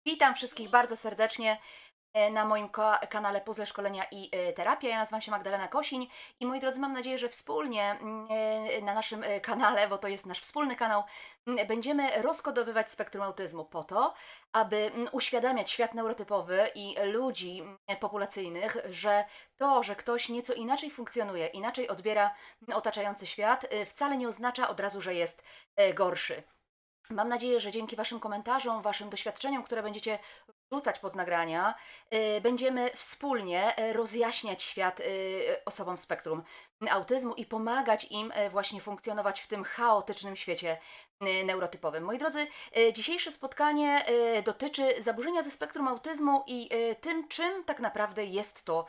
Witam wszystkich bardzo serdecznie na moim kanale Puzzle Szkolenia i Terapia. Ja nazywam się Magdalena Kosiń i moi drodzy, mam nadzieję, że wspólnie na naszym kanale, bo to jest nasz wspólny kanał, będziemy rozkodowywać spektrum autyzmu po to, aby uświadamiać świat neurotypowy i ludzi populacyjnych, że to, że ktoś nieco inaczej funkcjonuje, inaczej odbiera otaczający świat, wcale nie oznacza od razu, że jest gorszy. Mam nadzieję, że dzięki Waszym komentarzom, Waszym doświadczeniom, które będziecie wrzucać pod nagrania, będziemy wspólnie rozjaśniać świat osobom z spektrum autyzmu i pomagać im właśnie funkcjonować w tym chaotycznym świecie neurotypowym. Moi drodzy, dzisiejsze spotkanie dotyczy zaburzenia ze spektrum autyzmu i tym, czym tak naprawdę jest to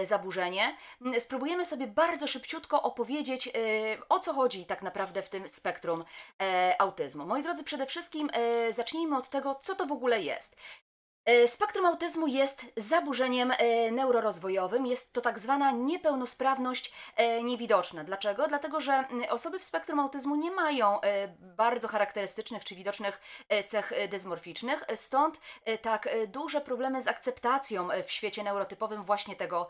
zaburzenie. Spróbujemy sobie bardzo szybciutko opowiedzieć, o co chodzi tak naprawdę w tym spektrum autyzmu. Moi drodzy, przede wszystkim zacznijmy od tego, co to w ogóle jest. Spektrum autyzmu jest zaburzeniem neurorozwojowym. Jest to tak zwana niepełnosprawność niewidoczna. Dlaczego? Dlatego, że osoby w spektrum autyzmu nie mają bardzo charakterystycznych czy widocznych cech dysmorficznych, stąd tak duże problemy z akceptacją w świecie neurotypowym właśnie tego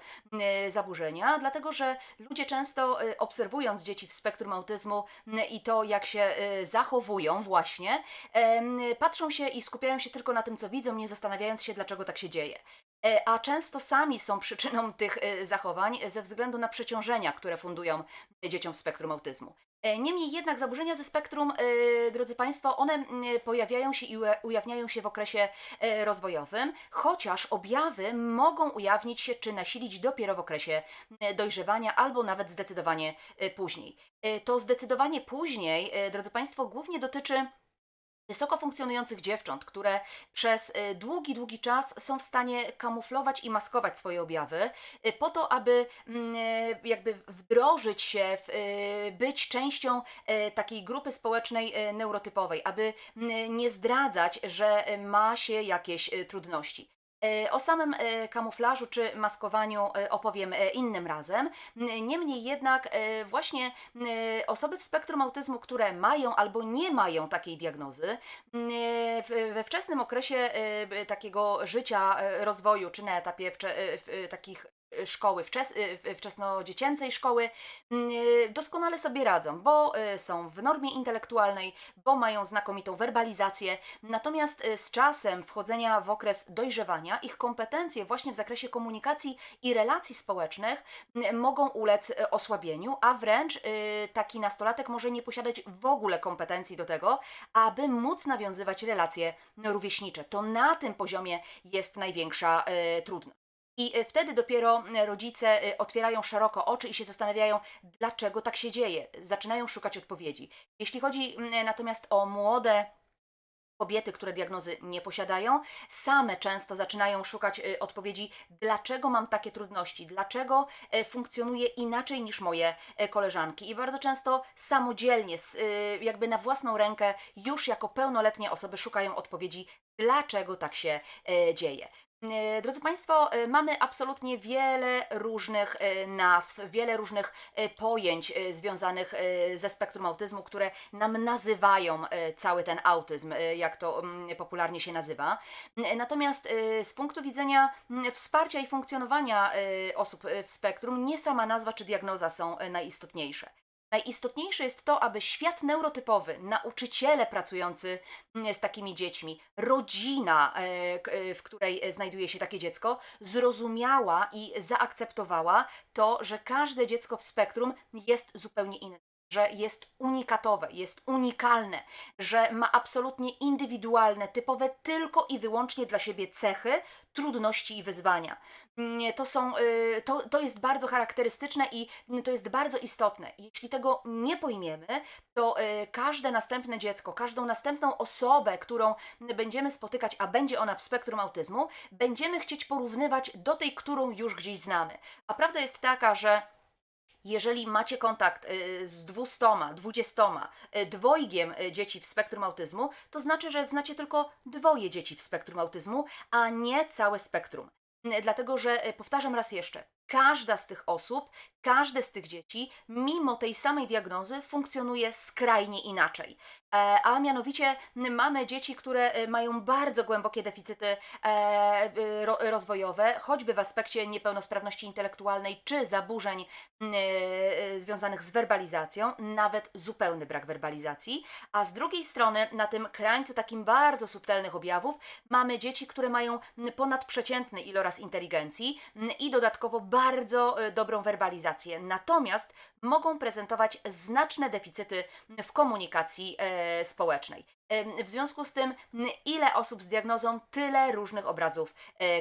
zaburzenia, dlatego że ludzie często obserwując dzieci w spektrum autyzmu i to, jak się zachowują właśnie, patrzą się i skupiają się tylko na tym, co widzą, nie zastanawiając się, dlaczego tak się dzieje. A często sami są przyczyną tych zachowań ze względu na przeciążenia, które fundują dzieciom w spektrum autyzmu. Niemniej jednak zaburzenia ze spektrum, drodzy Państwo, one pojawiają się i ujawniają się w okresie rozwojowym, chociaż objawy mogą ujawnić się czy nasilić dopiero w okresie dojrzewania albo nawet zdecydowanie później. To zdecydowanie później, drodzy Państwo, głównie dotyczy wysoko funkcjonujących dziewcząt, które przez długi, długi czas są w stanie kamuflować i maskować swoje objawy, po to, aby jakby wdrożyć się, być częścią takiej grupy społecznej neurotypowej, aby nie zdradzać, że ma się jakieś trudności. O samym kamuflażu czy maskowaniu opowiem innym razem. Niemniej jednak właśnie osoby w spektrum autyzmu, które mają albo nie mają takiej diagnozy, we wczesnym okresie takiego życia, rozwoju, czy na etapie takich szkoły, wczesnodziecięcej szkoły, doskonale sobie radzą, bo są w normie intelektualnej, bo mają znakomitą werbalizację. Natomiast z czasem wchodzenia w okres dojrzewania, ich kompetencje właśnie w zakresie komunikacji i relacji społecznych mogą ulec osłabieniu, a wręcz taki nastolatek może nie posiadać w ogóle kompetencji do tego, aby móc nawiązywać relacje rówieśnicze. To na tym poziomie jest największa trudność. I wtedy dopiero rodzice otwierają szeroko oczy i się zastanawiają, dlaczego tak się dzieje. Zaczynają szukać odpowiedzi. Jeśli chodzi natomiast o młode kobiety, które diagnozy nie posiadają, same często zaczynają szukać odpowiedzi, dlaczego mam takie trudności, dlaczego funkcjonuję inaczej niż moje koleżanki. I bardzo często samodzielnie, jakby na własną rękę, już jako pełnoletnie osoby szukają odpowiedzi, dlaczego tak się dzieje. Drodzy Państwo, mamy absolutnie wiele różnych nazw, wiele różnych pojęć związanych ze spektrum autyzmu, które nam nazywają cały ten autyzm, jak to popularnie się nazywa. Natomiast z punktu widzenia wsparcia i funkcjonowania osób w spektrum, nie sama nazwa czy diagnoza są najistotniejsze. Najistotniejsze jest to, aby świat neurotypowy, nauczyciele pracujący z takimi dziećmi, rodzina, w której znajduje się takie dziecko, zrozumiała i zaakceptowała to, że każde dziecko w spektrum jest zupełnie inne, że jest unikatowe, jest unikalne, że ma absolutnie indywidualne, typowe tylko i wyłącznie dla siebie cechy, trudności i wyzwania. To jest bardzo charakterystyczne i to jest bardzo istotne. Jeśli tego nie pojmiemy, to każde następne dziecko, każdą następną osobę, którą będziemy spotykać, a będzie ona w spektrum autyzmu, będziemy chcieć porównywać do tej, którą już gdzieś znamy. A prawda jest taka, że jeżeli macie kontakt z 200, 20, dwojgiem dzieci w spektrum autyzmu, to znaczy, że znacie tylko dwoje dzieci w spektrum autyzmu, a nie całe spektrum. Dlatego, że powtarzam raz jeszcze, każda z tych osób, każde z tych dzieci, mimo tej samej diagnozy, funkcjonuje skrajnie inaczej. A mianowicie mamy dzieci, które mają bardzo głębokie deficyty rozwojowe, choćby w aspekcie niepełnosprawności intelektualnej czy zaburzeń związanych z werbalizacją, nawet zupełny brak werbalizacji, a z drugiej strony na tym krańcu takim bardzo subtelnych objawów mamy dzieci, które mają ponadprzeciętny iloraz inteligencji i dodatkowo bardzo dobrą werbalizację. Natomiast mogą prezentować znaczne deficyty w komunikacji społecznej. W związku z tym, ile osób z diagnozą, tyle różnych obrazów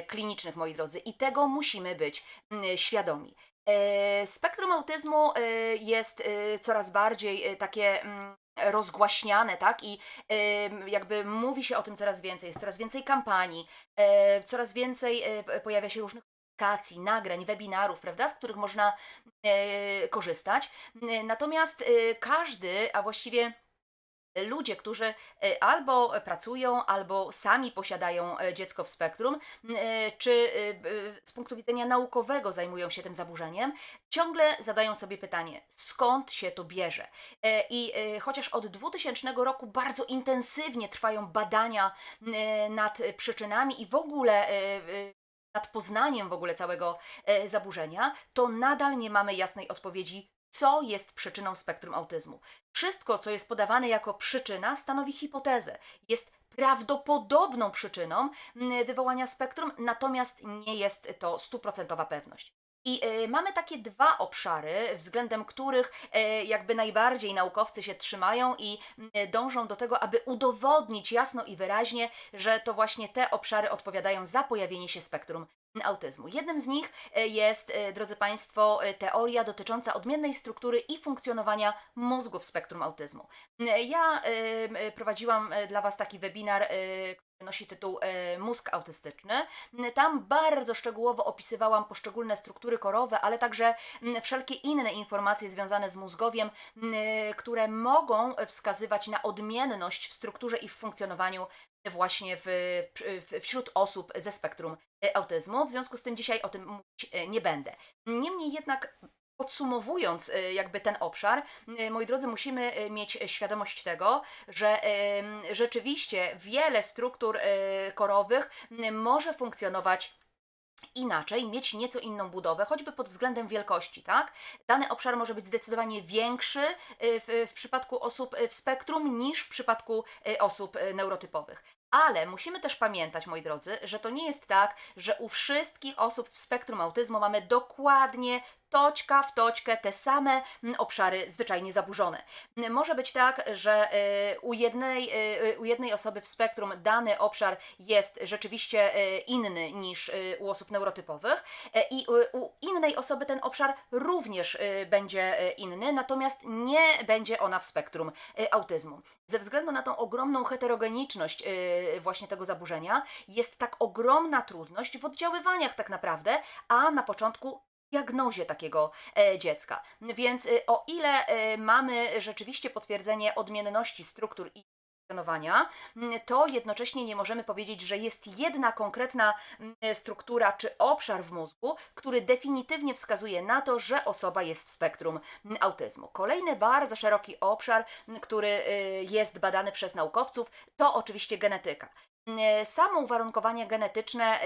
klinicznych, moi drodzy, i tego musimy być świadomi. Spektrum autyzmu jest coraz bardziej takie rozgłaśniane, tak? I jakby mówi się o tym coraz więcej, jest coraz więcej kampanii, coraz więcej pojawia się różnych publikacji, nagrań, webinarów, prawda, z których można korzystać. Natomiast każdy, a właściwie ludzie, którzy albo pracują, albo sami posiadają dziecko w spektrum, czy z punktu widzenia naukowego zajmują się tym zaburzeniem, ciągle zadają sobie pytanie, skąd się to bierze. I chociaż od 2000 roku bardzo intensywnie trwają badania nad przyczynami i w ogóle nad poznaniem w ogóle całego zaburzenia, to nadal nie mamy jasnej odpowiedzi, co jest przyczyną spektrum autyzmu. Wszystko, co jest podawane jako przyczyna, stanowi hipotezę. Jest prawdopodobną przyczyną wywołania spektrum, natomiast nie jest to stuprocentowa pewność. I mamy takie dwa obszary, względem których jakby najbardziej naukowcy się trzymają i dążą do tego, aby udowodnić jasno i wyraźnie, że to właśnie te obszary odpowiadają za pojawienie się spektrum autyzmu. Jednym z nich jest, drodzy Państwo, teoria dotycząca odmiennej struktury i funkcjonowania mózgu w spektrum autyzmu. Ja prowadziłam dla Was taki webinar, który nosi tytuł Mózg autystyczny. Tam bardzo szczegółowo opisywałam poszczególne struktury korowe, ale także wszelkie inne informacje związane z mózgowiem, które mogą wskazywać na odmienność w strukturze i w funkcjonowaniu właśnie wśród osób ze spektrum autyzmu. W związku z tym dzisiaj o tym mówić nie będę. Niemniej jednak podsumowując jakby ten obszar, moi drodzy, musimy mieć świadomość tego, że rzeczywiście wiele struktur korowych może funkcjonować inaczej, mieć nieco inną budowę, choćby pod względem wielkości, tak? Dany obszar może być zdecydowanie większy w przypadku osób w spektrum niż w przypadku osób neurotypowych. Ale musimy też pamiętać, moi drodzy, że to nie jest tak, że u wszystkich osób w spektrum autyzmu mamy dokładnie toczka w toczkę te same obszary zwyczajnie zaburzone. Może być tak, że u jednej osoby w spektrum dany obszar jest rzeczywiście inny niż u osób neurotypowych i u innej osoby ten obszar również będzie inny, natomiast nie będzie ona w spektrum autyzmu. Ze względu na tą ogromną heterogeniczność właśnie tego zaburzenia jest tak ogromna trudność w oddziaływaniach tak naprawdę, a na początku diagnozie takiego dziecka. Więc o ile mamy rzeczywiście potwierdzenie odmienności struktur i funkcjonowania, to jednocześnie nie możemy powiedzieć, że jest jedna konkretna struktura czy obszar w mózgu, który definitywnie wskazuje na to, że osoba jest w spektrum autyzmu. Kolejny bardzo szeroki obszar, który jest badany przez naukowców, to oczywiście genetyka. Samo uwarunkowanie genetyczne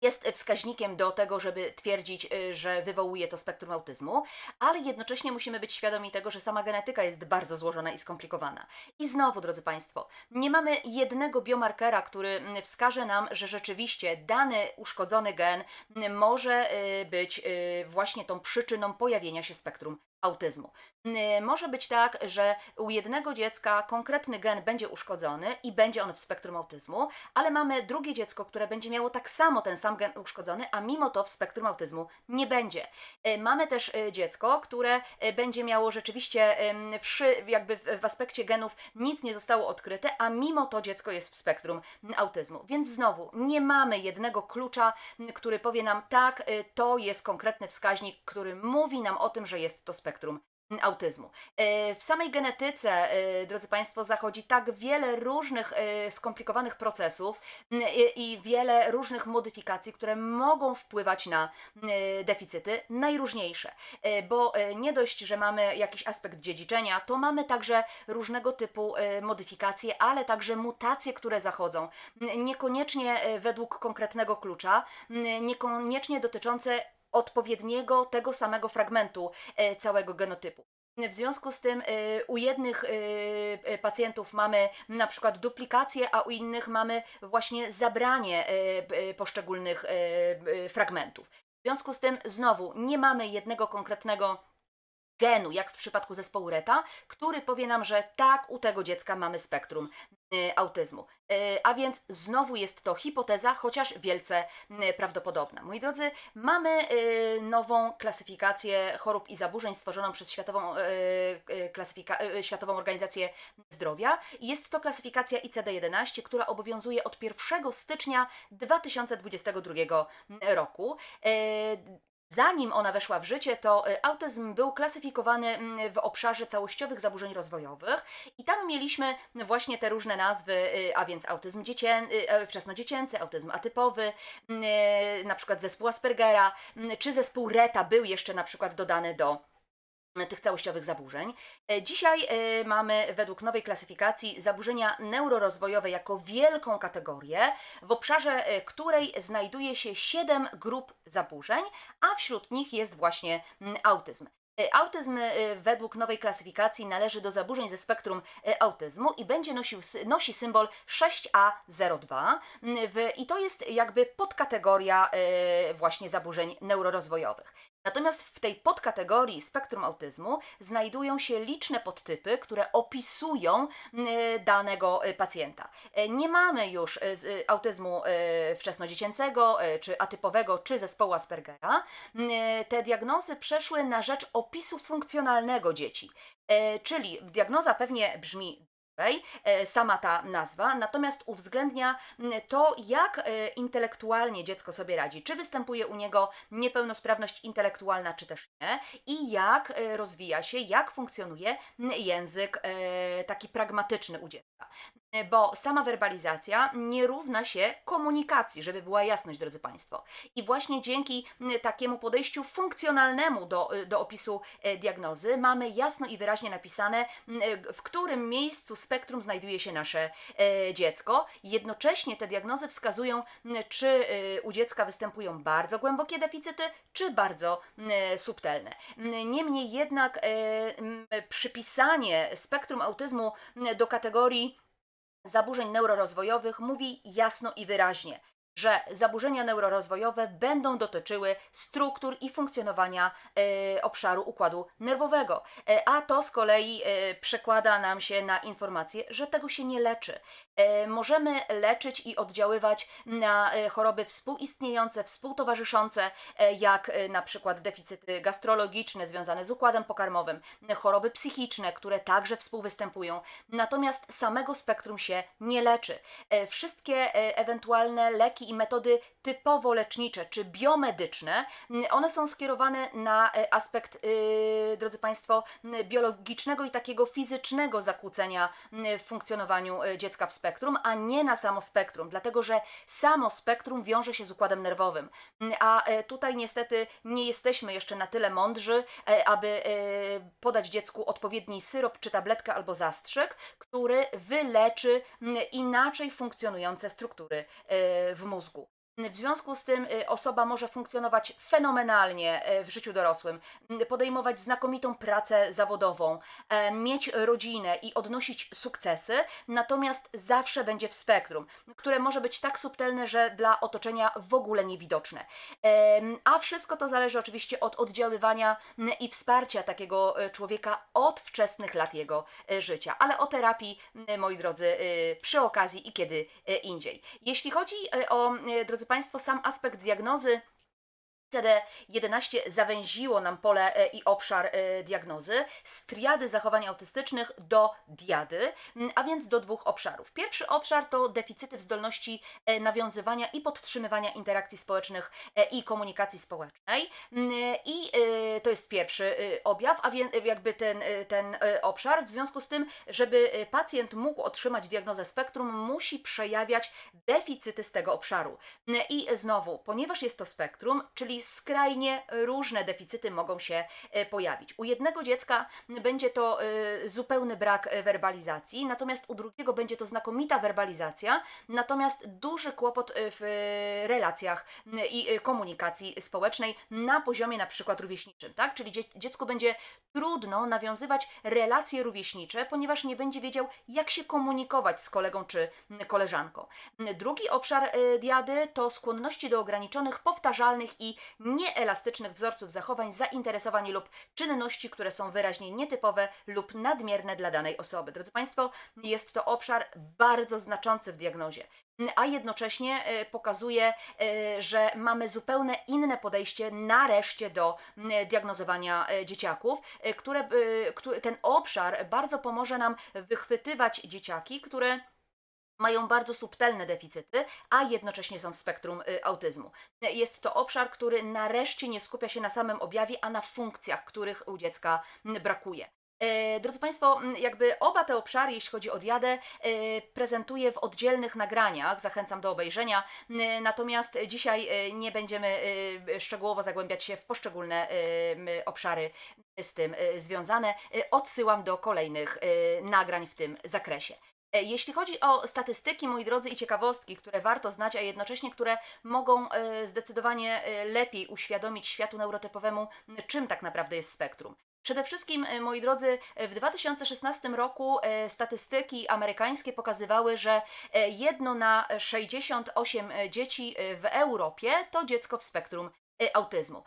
jest wskaźnikiem do tego, żeby twierdzić, że wywołuje to spektrum autyzmu, ale jednocześnie musimy być świadomi tego, że sama genetyka jest bardzo złożona i skomplikowana. I znowu, drodzy Państwo, nie mamy jednego biomarkera, który wskaże nam, że rzeczywiście dany uszkodzony gen może być właśnie tą przyczyną pojawienia się spektrum autyzmu. Może być tak, że u jednego dziecka konkretny gen będzie uszkodzony i będzie on w spektrum autyzmu, ale mamy drugie dziecko, które będzie miało tak samo ten sam gen uszkodzony, a mimo to w spektrum autyzmu nie będzie. Mamy też dziecko, które będzie miało rzeczywiście jakby w aspekcie genów nic nie zostało odkryte, a mimo to dziecko jest w spektrum autyzmu. Więc znowu nie mamy jednego klucza, który powie nam tak, to jest konkretny wskaźnik, który mówi nam o tym, że jest to spektrum autyzmu. W samej genetyce, drodzy Państwo, zachodzi tak wiele różnych skomplikowanych procesów i wiele różnych modyfikacji, które mogą wpływać na deficyty najróżniejsze. Bo nie dość, że mamy jakiś aspekt dziedziczenia, to mamy także różnego typu modyfikacje, ale także mutacje, które zachodzą. Niekoniecznie według konkretnego klucza, niekoniecznie dotyczące odpowiedniego tego samego fragmentu całego genotypu. W związku z tym u jednych pacjentów mamy na przykład duplikację, a u innych mamy właśnie zabranie poszczególnych fragmentów. W związku z tym znowu nie mamy jednego konkretnego genu, jak w przypadku zespołu Reta, który powie nam, że tak, u tego dziecka mamy spektrum autyzmu. A więc znowu jest to hipoteza, chociaż wielce prawdopodobna. Moi drodzy, mamy nową klasyfikację chorób i zaburzeń stworzoną przez Światową Organizację Zdrowia. Jest to klasyfikacja ICD-11, która obowiązuje od 1 stycznia 2022 roku. Zanim ona weszła w życie, to autyzm był klasyfikowany w obszarze całościowych zaburzeń rozwojowych i tam mieliśmy właśnie te różne nazwy, a więc autyzm wczesnodziecięcy, autyzm atypowy, na przykład zespół Aspergera, czy zespół Reta był jeszcze na przykład dodany do tych całościowych zaburzeń. Dzisiaj mamy według nowej klasyfikacji zaburzenia neurorozwojowe jako wielką kategorię, w obszarze której znajduje się 7 grup zaburzeń, a wśród nich jest właśnie autyzm. Autyzm według nowej klasyfikacji należy do zaburzeń ze spektrum autyzmu i nosi symbol 6A02 i to jest jakby podkategoria właśnie zaburzeń neurorozwojowych. Natomiast w tej podkategorii spektrum autyzmu znajdują się liczne podtypy, które opisują danego pacjenta. Nie mamy już autyzmu wczesnodziecięcego, czy atypowego, czy zespołu Aspergera. Te diagnozy przeszły na rzecz opisu funkcjonalnego dzieci. Czyli diagnoza pewnie brzmi sama ta nazwa, natomiast uwzględnia to, jak intelektualnie dziecko sobie radzi, czy występuje u niego niepełnosprawność intelektualna, czy też nie, i jak rozwija się, jak funkcjonuje język taki pragmatyczny u dziecka. Bo sama werbalizacja nie równa się komunikacji, żeby była jasność, drodzy Państwo. I właśnie dzięki takiemu podejściu funkcjonalnemu do opisu diagnozy mamy jasno i wyraźnie napisane, w którym miejscu spektrum znajduje się nasze dziecko. Jednocześnie te diagnozy wskazują, czy u dziecka występują bardzo głębokie deficyty, czy bardzo subtelne. Niemniej jednak przypisanie spektrum autyzmu do kategorii zaburzeń neurorozwojowych mówi jasno i wyraźnie, że zaburzenia neurorozwojowe będą dotyczyły struktur i funkcjonowania obszaru układu nerwowego. A to z kolei przekłada nam się na informację, że tego się nie leczy. Możemy leczyć i oddziaływać na choroby współistniejące, współtowarzyszące, jak na przykład deficyty gastrologiczne związane z układem pokarmowym, choroby psychiczne, które także współwystępują. Natomiast samego spektrum się nie leczy. Wszystkie ewentualne leki i metody typowo lecznicze czy biomedyczne, one są skierowane na aspekt, drodzy Państwo, biologicznego i takiego fizycznego zakłócenia w funkcjonowaniu dziecka w spektrum, a nie na samo spektrum, dlatego że samo spektrum wiąże się z układem nerwowym. A tutaj niestety nie jesteśmy jeszcze na tyle mądrzy, aby podać dziecku odpowiedni syrop czy tabletkę albo zastrzyk, który wyleczy inaczej funkcjonujące struktury w mózgu. W związku z tym osoba może funkcjonować fenomenalnie w życiu dorosłym, podejmować znakomitą pracę zawodową, mieć rodzinę i odnosić sukcesy, natomiast zawsze będzie w spektrum, które może być tak subtelne, że dla otoczenia w ogóle niewidoczne. A wszystko to zależy oczywiście od oddziaływania i wsparcia takiego człowieka od wczesnych lat jego życia. Ale o terapii, moi drodzy, przy okazji i kiedy indziej. Jeśli chodzi o, drodzy Państwo, sam aspekt diagnozy ICD-11 zawęziło nam pole i obszar diagnozy z triady zachowań autystycznych do diady, a więc do dwóch obszarów. Pierwszy obszar to deficyty w zdolności nawiązywania i podtrzymywania interakcji społecznych i komunikacji społecznej. I to jest pierwszy objaw, a więc jakby ten obszar. W związku z tym, żeby pacjent mógł otrzymać diagnozę spektrum, musi przejawiać deficyty z tego obszaru. I znowu, ponieważ jest to spektrum, czyli skrajnie różne deficyty mogą się pojawić. U jednego dziecka będzie to zupełny brak werbalizacji, natomiast u drugiego będzie to znakomita werbalizacja, natomiast duży kłopot w relacjach i komunikacji społecznej na poziomie na przykład rówieśniczym, tak? Czyli dziecku będzie trudno nawiązywać relacje rówieśnicze, ponieważ nie będzie wiedział, jak się komunikować z kolegą czy koleżanką. Drugi obszar diady to skłonności do ograniczonych, powtarzalnych i nieelastycznych wzorców zachowań, zainteresowań lub czynności, które są wyraźnie nietypowe lub nadmierne dla danej osoby. Drodzy Państwo, jest to obszar bardzo znaczący w diagnozie, a jednocześnie pokazuje, że mamy zupełnie inne podejście nareszcie do diagnozowania dzieciaków, ten obszar bardzo pomoże nam wychwytywać dzieciaki, które mają bardzo subtelne deficyty, a jednocześnie są w spektrum autyzmu. Jest to obszar, który nareszcie nie skupia się na samym objawie, a na funkcjach, których u dziecka brakuje. Drodzy Państwo, jakby oba te obszary, jeśli chodzi o diadę, prezentuję w oddzielnych nagraniach, zachęcam do obejrzenia, natomiast dzisiaj nie będziemy szczegółowo zagłębiać się w poszczególne obszary z tym związane. Odsyłam do kolejnych nagrań w tym zakresie. Jeśli chodzi o statystyki, moi drodzy, i ciekawostki, które warto znać, a jednocześnie które mogą zdecydowanie lepiej uświadomić światu neurotypowemu, czym tak naprawdę jest spektrum. Przede wszystkim, moi drodzy, w 2016 roku statystyki amerykańskie pokazywały, że 1 na 68 dzieci w Europie to dziecko w spektrum autyzmu.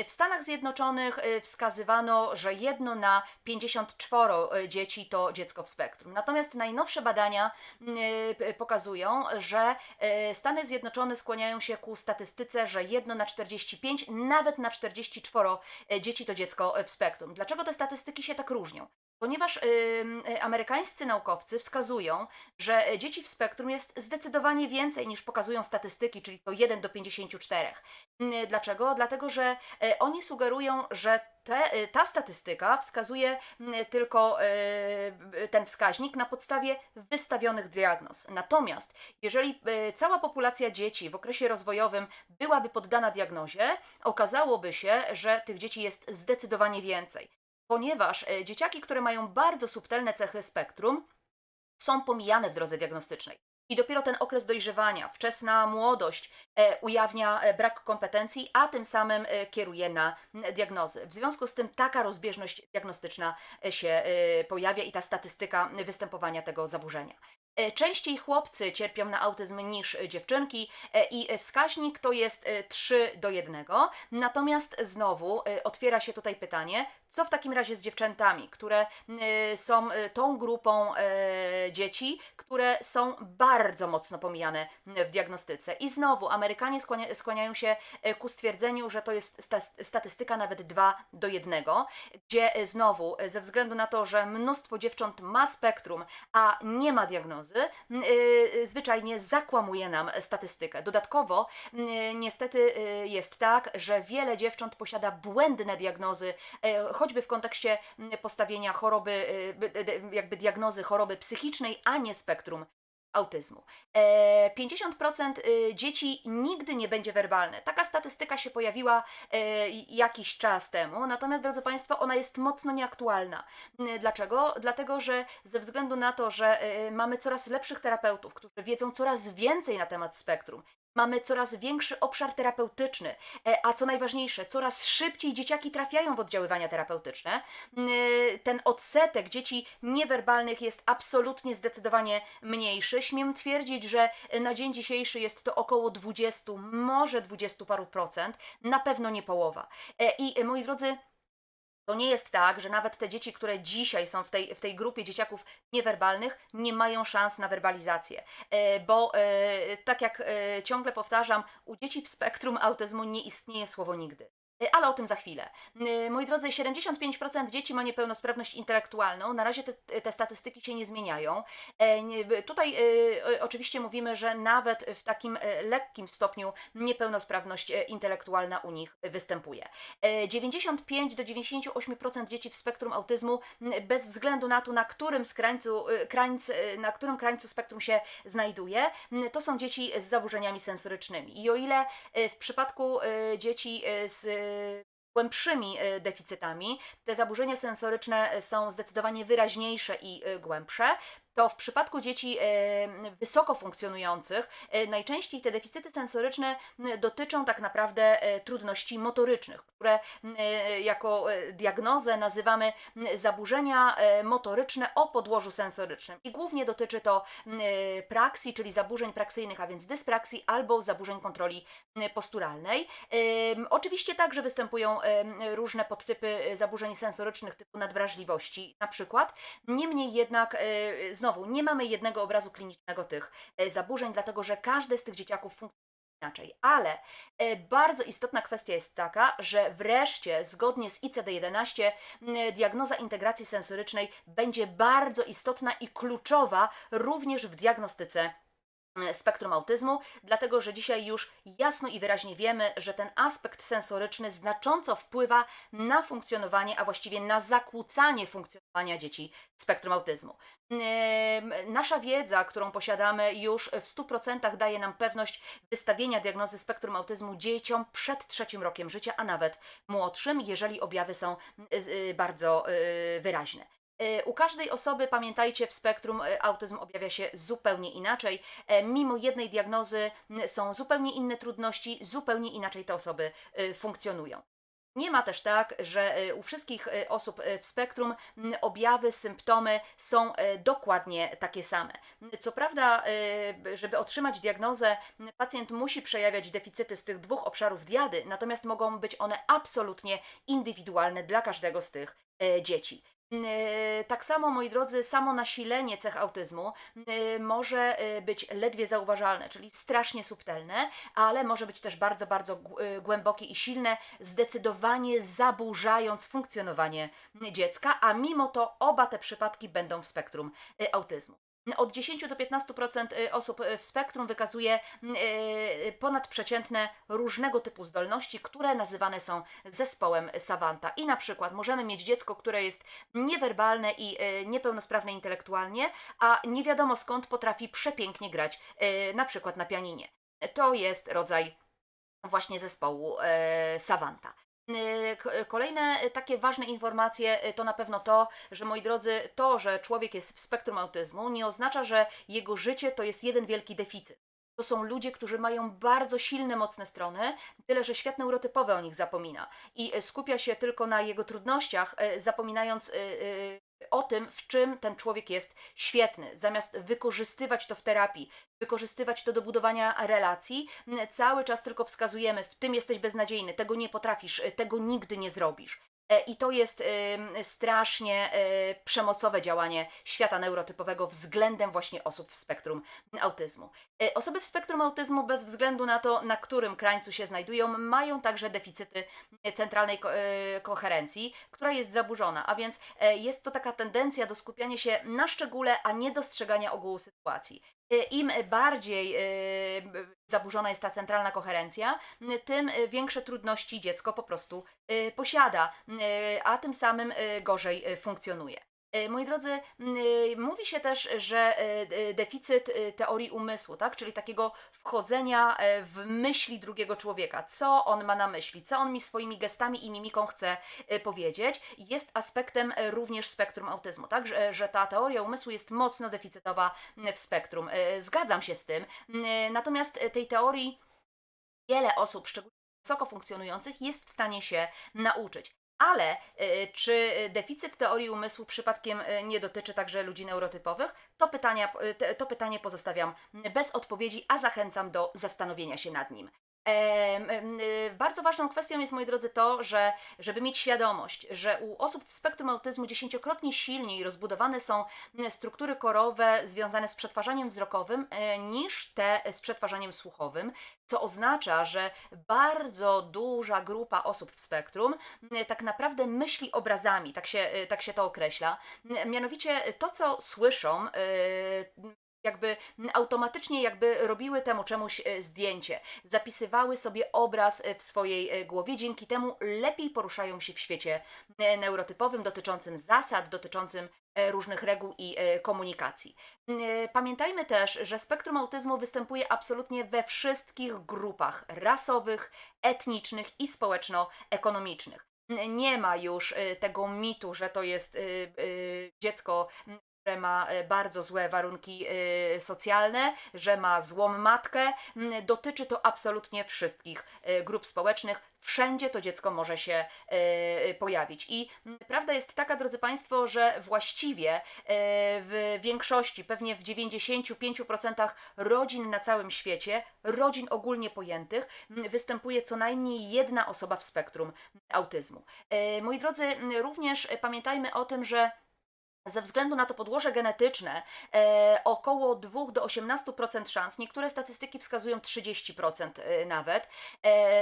W Stanach Zjednoczonych wskazywano, że 1 na 54 dzieci to dziecko w spektrum. Natomiast najnowsze badania pokazują, że Stany Zjednoczone skłaniają się ku statystyce, że 1 na 45, nawet na 44 dzieci to dziecko w spektrum. Dlaczego te statystyki się tak różnią? Ponieważ amerykańscy naukowcy wskazują, że dzieci w spektrum jest zdecydowanie więcej niż pokazują statystyki, czyli to 1 do 54. Dlaczego? Dlatego, że oni sugerują, że ta statystyka wskazuje tylko ten wskaźnik na podstawie wystawionych diagnoz. Natomiast jeżeli cała populacja dzieci w okresie rozwojowym byłaby poddana diagnozie, okazałoby się, że tych dzieci jest zdecydowanie więcej. Ponieważ dzieciaki, które mają bardzo subtelne cechy spektrum, są pomijane w drodze diagnostycznej. I dopiero ten okres dojrzewania, wczesna młodość ujawnia brak kompetencji, a tym samym kieruje na diagnozy. W związku z tym taka rozbieżność diagnostyczna się pojawia i ta statystyka występowania tego zaburzenia. Częściej chłopcy cierpią na autyzm niż dziewczynki i wskaźnik to jest 3 do 1. Natomiast znowu otwiera się tutaj pytanie, co w takim razie z dziewczętami, które są tą grupą dzieci, które są bardzo mocno pomijane w diagnostyce. I znowu Amerykanie skłaniają się ku stwierdzeniu, że to jest statystyka nawet 2 do 1, gdzie znowu ze względu na to, że mnóstwo dziewcząt ma spektrum, a nie ma diagnozy, zwyczajnie zakłamuje nam statystykę. Dodatkowo niestety jest tak, że wiele dziewcząt posiada błędne diagnozy, choćby w kontekście postawienia choroby, jakby diagnozy choroby psychicznej, a nie spektrum autyzmu. 50% dzieci nigdy nie będzie werbalne. Taka statystyka się pojawiła jakiś czas temu, natomiast, drodzy Państwo, ona jest mocno nieaktualna. Dlaczego? Dlatego, że ze względu na to, że mamy coraz lepszych terapeutów, którzy wiedzą coraz więcej na temat spektrum, mamy coraz większy obszar terapeutyczny, a co najważniejsze, coraz szybciej dzieciaki trafiają w oddziaływania terapeutyczne. Ten odsetek dzieci niewerbalnych jest absolutnie zdecydowanie mniejszy. Śmiem twierdzić, że na dzień dzisiejszy jest to około 20, może 20 paru procent, na pewno nie połowa. I moi drodzy, To nie jest tak, że nawet te dzieci, które dzisiaj są w tej grupie dzieciaków niewerbalnych, nie mają szans na werbalizację. Bo tak jak ciągle powtarzam, u dzieci w spektrum autyzmu nie istnieje słowo nigdy. Ale o tym za chwilę. Moi drodzy, 75% dzieci ma niepełnosprawność intelektualną. Na razie te statystyki się nie zmieniają. Tutaj oczywiście mówimy, że nawet w takim lekkim stopniu niepełnosprawność intelektualna u nich występuje. 95 do 98% dzieci w spektrum autyzmu, bez względu na to, na którym krańcu spektrum się znajduje, to są dzieci z zaburzeniami sensorycznymi. I o ile w przypadku dzieci z głębszymi deficytami te zaburzenia sensoryczne są zdecydowanie wyraźniejsze i głębsze, to w przypadku dzieci wysoko funkcjonujących najczęściej te deficyty sensoryczne dotyczą tak naprawdę trudności motorycznych, które jako diagnozę nazywamy zaburzenia motoryczne o podłożu sensorycznym. I głównie dotyczy to praksji, czyli zaburzeń praksyjnych, a więc dyspraksji albo zaburzeń kontroli posturalnej. Oczywiście także występują różne podtypy zaburzeń sensorycznych typu nadwrażliwości na przykład. Niemniej jednak znowu, nie mamy jednego obrazu klinicznego tych zaburzeń, dlatego że każde z tych dzieciaków funkcjonuje inaczej. Ale bardzo istotna kwestia jest taka, że wreszcie zgodnie z ICD-11 diagnoza integracji sensorycznej będzie bardzo istotna i kluczowa również w diagnostyce spektrum autyzmu, dlatego że dzisiaj już jasno i wyraźnie wiemy, że ten aspekt sensoryczny znacząco wpływa na funkcjonowanie, a właściwie na zakłócanie funkcjonowania dzieci w spektrum autyzmu. Nasza wiedza, którą posiadamy, już w 100% daje nam pewność wystawienia diagnozy spektrum autyzmu dzieciom przed 3 rokiem życia, a nawet młodszym, jeżeli objawy są bardzo wyraźne. U każdej osoby, pamiętajcie, w spektrum autyzm objawia się zupełnie inaczej. Mimo jednej diagnozy są zupełnie inne trudności, zupełnie inaczej te osoby funkcjonują. Nie ma też tak, że u wszystkich osób w spektrum objawy, symptomy są dokładnie takie same. Co prawda, żeby otrzymać diagnozę, pacjent musi przejawiać deficyty z tych 2 obszarów diady, natomiast mogą być one absolutnie indywidualne dla każdego z tych dzieci. Tak samo, moi drodzy, samo nasilenie cech autyzmu może być ledwie zauważalne, czyli strasznie subtelne, ale może być też bardzo, bardzo głębokie i silne, zdecydowanie zaburzając funkcjonowanie dziecka, a mimo to oba te przypadki będą w spektrum autyzmu. Od 10 do 15% osób w spektrum wykazuje ponadprzeciętne różnego typu zdolności, które nazywane są zespołem Savanta. I na przykład możemy mieć dziecko, które jest niewerbalne i niepełnosprawne intelektualnie, a nie wiadomo skąd potrafi przepięknie grać na przykład na pianinie. To jest rodzaj właśnie zespołu Savanta. Kolejne takie ważne informacje to na pewno to, że moi drodzy, to, że człowiek jest w spektrum autyzmu, nie oznacza, że jego życie to jest jeden wielki deficyt. To są ludzie, którzy mają bardzo silne, mocne strony, tyle że świat neurotypowy o nich zapomina i skupia się tylko na jego trudnościach, zapominając o tym, w czym ten człowiek jest świetny. Zamiast wykorzystywać to w terapii, wykorzystywać to do budowania relacji, cały czas tylko wskazujemy, w tym jesteś beznadziejny, tego nie potrafisz, tego nigdy nie zrobisz. I to jest strasznie przemocowe działanie świata neurotypowego względem właśnie osób w spektrum autyzmu. Osoby w spektrum autyzmu, bez względu na to, na którym krańcu się znajdują, mają także deficyty centralnej koherencji, która jest zaburzona, a więc jest to taka tendencja do skupiania się na szczególe, a nie dostrzegania ogółu sytuacji. Im bardziej zaburzona jest ta centralna koherencja, tym większe trudności dziecko po prostu posiada, a tym samym gorzej funkcjonuje. Moi drodzy, mówi się też, że deficyt teorii umysłu, tak? Czyli takiego wchodzenia w myśli drugiego człowieka, co on ma na myśli, co on mi swoimi gestami i mimiką chce powiedzieć, jest aspektem również spektrum autyzmu, tak? Że ta teoria umysłu jest mocno deficytowa w spektrum. Zgadzam się z tym, natomiast tej teorii wiele osób, szczególnie wysoko funkcjonujących, jest w stanie się nauczyć. Ale czy deficyt teorii umysłu przypadkiem nie dotyczy także ludzi neurotypowych? To pytanie pozostawiam bez odpowiedzi, a zachęcam do zastanowienia się nad nim. Bardzo ważną kwestią jest, moi drodzy, to, że żeby mieć świadomość, że u osób w spektrum autyzmu dziesięciokrotnie silniej rozbudowane są struktury korowe związane z przetwarzaniem wzrokowym niż te z przetwarzaniem słuchowym, co oznacza, że bardzo duża grupa osób w spektrum tak naprawdę myśli obrazami, tak się to określa. Mianowicie to, co słyszą, jakby automatycznie jakby robiły temu czemuś zdjęcie, zapisywały sobie obraz w swojej głowie, dzięki temu lepiej poruszają się w świecie neurotypowym, dotyczącym zasad, dotyczącym różnych reguł i komunikacji. Pamiętajmy też, że spektrum autyzmu występuje absolutnie we wszystkich grupach rasowych, etnicznych i społeczno-ekonomicznych. Nie ma już tego mitu, że to jest dziecko, które ma bardzo złe warunki socjalne, że ma złą matkę. Dotyczy to absolutnie wszystkich grup społecznych. Wszędzie to dziecko może się pojawić. I prawda jest taka, drodzy Państwo, że właściwie w większości, pewnie w 95% rodzin na całym świecie, rodzin ogólnie pojętych, występuje co najmniej jedna osoba w spektrum autyzmu. Moi drodzy, również pamiętajmy o tym, że ze względu na to podłoże genetyczne około 2 do 18% szans, niektóre statystyki wskazują 30% nawet,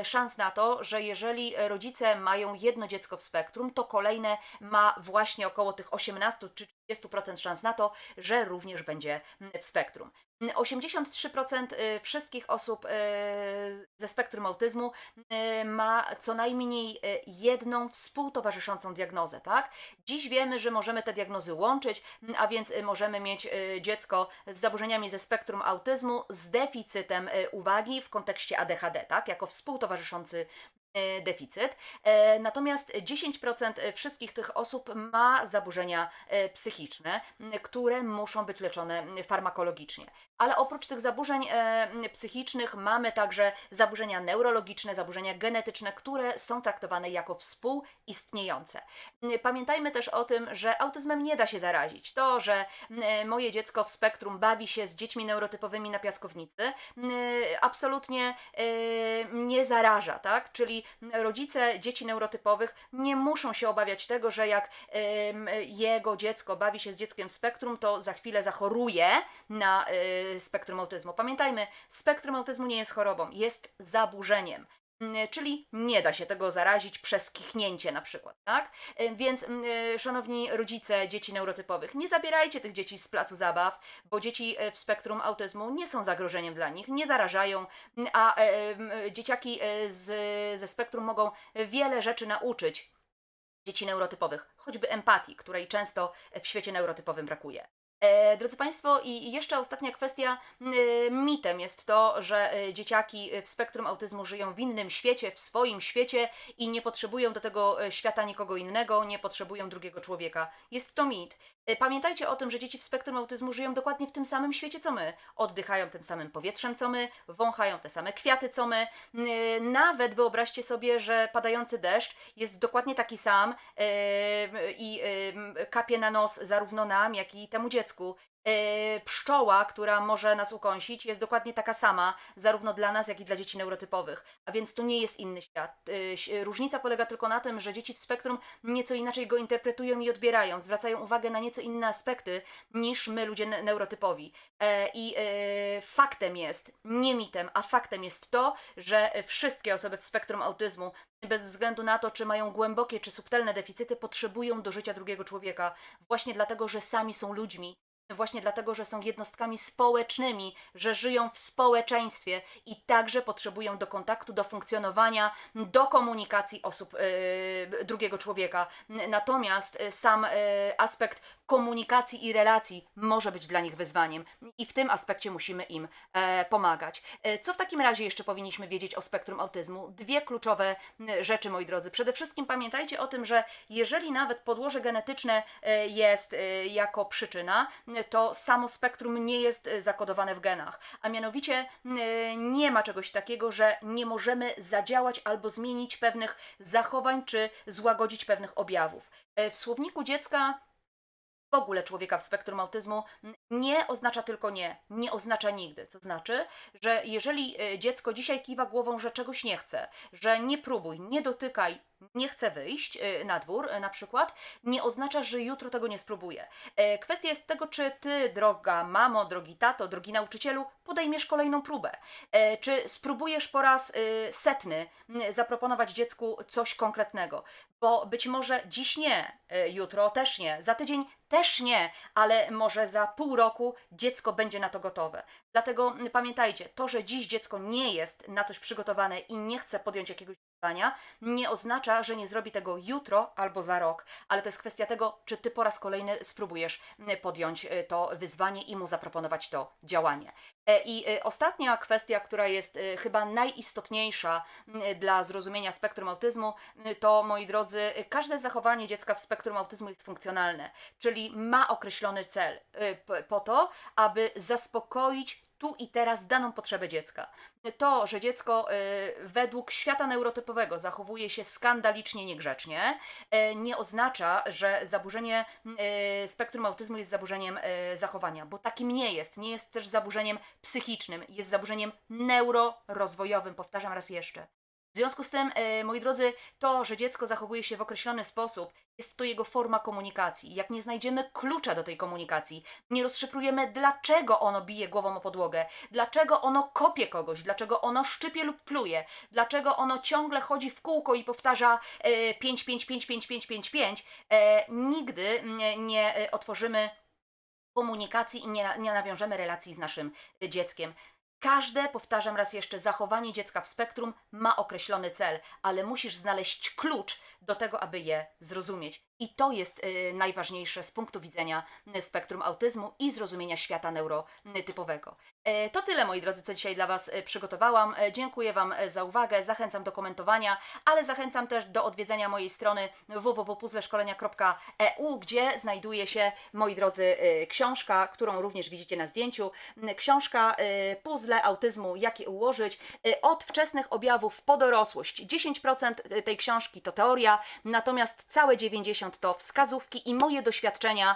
szans na to, że jeżeli rodzice mają jedno dziecko w spektrum, to kolejne ma właśnie około tych 18 czy 30% szans na to, że również będzie w spektrum. 83% wszystkich osób ze spektrum autyzmu ma co najmniej jedną współtowarzyszącą diagnozę, tak? Dziś wiemy, że możemy te diagnozy łączyć, a więc możemy mieć dziecko z zaburzeniami ze spektrum autyzmu z deficytem uwagi w kontekście ADHD, tak? Jako współtowarzyszący deficyt. Natomiast 10% wszystkich tych osób ma zaburzenia psychiczne, które muszą być leczone farmakologicznie. Ale oprócz tych zaburzeń psychicznych mamy także zaburzenia neurologiczne, zaburzenia genetyczne, które są traktowane jako współistniejące. Pamiętajmy też o tym, że autyzmem nie da się zarazić. To, że moje dziecko w spektrum bawi się z dziećmi neurotypowymi na piaskownicy, absolutnie nie zaraża, tak? Czyli rodzice dzieci neurotypowych nie muszą się obawiać tego, że jak jego dziecko bawi się z dzieckiem w spektrum, to za chwilę zachoruje na spektrum autyzmu. Pamiętajmy, spektrum autyzmu nie jest chorobą, jest zaburzeniem. Czyli nie da się tego zarazić przez kichnięcie na przykład, tak? Więc szanowni rodzice dzieci neurotypowych, nie zabierajcie tych dzieci z placu zabaw, bo dzieci w spektrum autyzmu nie są zagrożeniem dla nich, nie zarażają, a dzieciaki ze spektrum mogą wiele rzeczy nauczyć dzieci neurotypowych, choćby empatii, której często w świecie neurotypowym brakuje. Drodzy Państwo, i jeszcze ostatnia kwestia. Mitem jest to, że dzieciaki w spektrum autyzmu żyją w innym świecie, w swoim świecie i nie potrzebują do tego świata nikogo innego, nie potrzebują drugiego człowieka. Jest to mit. Pamiętajcie o tym, że dzieci w spektrum autyzmu żyją dokładnie w tym samym świecie co my. Oddychają tym samym powietrzem co my, wąchają te same kwiaty co my. Nawet wyobraźcie sobie, że padający deszcz jest dokładnie taki sam i kapie na nos zarówno nam, jak i temu dziecku. Pszczoła, która może nas ukąsić, jest dokładnie taka sama, zarówno dla nas, jak i dla dzieci neurotypowych. A więc to nie jest inny świat. Różnica polega tylko na tym, że dzieci w spektrum nieco inaczej go interpretują i odbierają, zwracają uwagę na nieco inne aspekty niż my, ludzie neurotypowi. I faktem jest, nie mitem, a faktem jest to, że wszystkie osoby w spektrum autyzmu, bez względu na to, czy mają głębokie czy subtelne deficyty, potrzebują do życia drugiego człowieka, właśnie dlatego, że sami są ludźmi. Właśnie dlatego, że są jednostkami społecznymi, że żyją w społeczeństwie i także potrzebują do kontaktu, do funkcjonowania, do komunikacji osób drugiego człowieka. Natomiast sam aspekt komunikacji i relacji może być dla nich wyzwaniem i w tym aspekcie musimy im pomagać. Co w takim razie jeszcze powinniśmy wiedzieć o spektrum autyzmu? Dwie kluczowe rzeczy, moi drodzy. Przede wszystkim pamiętajcie o tym, że jeżeli nawet podłoże genetyczne jest jako przyczyna, to samo spektrum nie jest zakodowane w genach. A mianowicie nie ma czegoś takiego, że nie możemy zadziałać albo zmienić pewnych zachowań, czy złagodzić pewnych objawów. W słowniku dziecka w ogóle człowieka w spektrum autyzmu nie oznacza tylko nie, nie oznacza nigdy. Co znaczy, że jeżeli dziecko dzisiaj kiwa głową, że czegoś nie chce, że nie próbuj, nie dotykaj, nie chce wyjść na dwór na przykład, nie oznacza, że jutro tego nie spróbuje. Kwestia jest tego, czy ty, droga mamo, drogi tato, drogi nauczycielu, podejmiesz kolejną próbę. Czy spróbujesz po raz setny zaproponować dziecku coś konkretnego. Bo być może dziś nie, jutro też nie, za tydzień też nie, ale może za pół roku dziecko będzie na to gotowe. Dlatego pamiętajcie, to, że dziś dziecko nie jest na coś przygotowane i nie chce podjąć jakiegoś wyzwania, nie oznacza, że nie zrobi tego jutro albo za rok, ale to jest kwestia tego, czy ty po raz kolejny spróbujesz podjąć to wyzwanie i mu zaproponować to działanie. I ostatnia kwestia, która jest chyba najistotniejsza dla zrozumienia spektrum autyzmu, to moi drodzy, każde zachowanie dziecka w spektrum autyzmu jest funkcjonalne, czyli ma określony cel po to, aby zaspokoić tu i teraz daną potrzebę dziecka. To, że dziecko według świata neurotypowego zachowuje się skandalicznie niegrzecznie, nie oznacza, że zaburzenie spektrum autyzmu jest zaburzeniem zachowania, bo takim nie jest. Nie jest też zaburzeniem psychicznym, jest zaburzeniem neurorozwojowym. Powtarzam raz jeszcze. W związku z tym, moi drodzy, to, że dziecko zachowuje się w określony sposób, jest to jego forma komunikacji. Jak nie znajdziemy klucza do tej komunikacji, nie rozszyfrujemy, dlaczego ono bije głową o podłogę, dlaczego ono kopie kogoś, dlaczego ono szczypie lub pluje, dlaczego ono ciągle chodzi w kółko i powtarza 5, 5, 5, 5, 5, 5, 5, nigdy nie otworzymy komunikacji i nie nawiążemy relacji z naszym dzieckiem. Każde, powtarzam raz jeszcze, zachowanie dziecka w spektrum ma określony cel, ale musisz znaleźć klucz do tego, aby je zrozumieć. I to jest najważniejsze z punktu widzenia spektrum autyzmu i zrozumienia świata neurotypowego. To tyle, moi drodzy, co dzisiaj dla Was przygotowałam. Dziękuję Wam za uwagę, zachęcam do komentowania, ale zachęcam też do odwiedzenia mojej strony www.puzzleszkolenia.eu, gdzie znajduje się, moi drodzy, książka, którą również widzicie na zdjęciu. Książka Puzzle autyzmu, jak je ułożyć, od wczesnych objawów po dorosłość. 10% tej książki to teoria, natomiast całe 90% to wskazówki i moje doświadczenia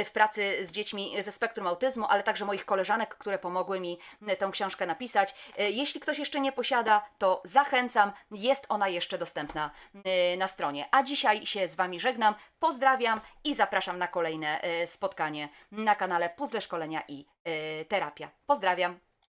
w pracy z dziećmi ze spektrum autyzmu, ale także moich koleżanek, które pomogły mi tę książkę napisać. Jeśli ktoś jeszcze nie posiada, to zachęcam, jest ona jeszcze dostępna na stronie. A dzisiaj się z Wami żegnam, pozdrawiam i zapraszam na kolejne spotkanie na kanale Puzzle Szkolenia i Terapia. Pozdrawiam!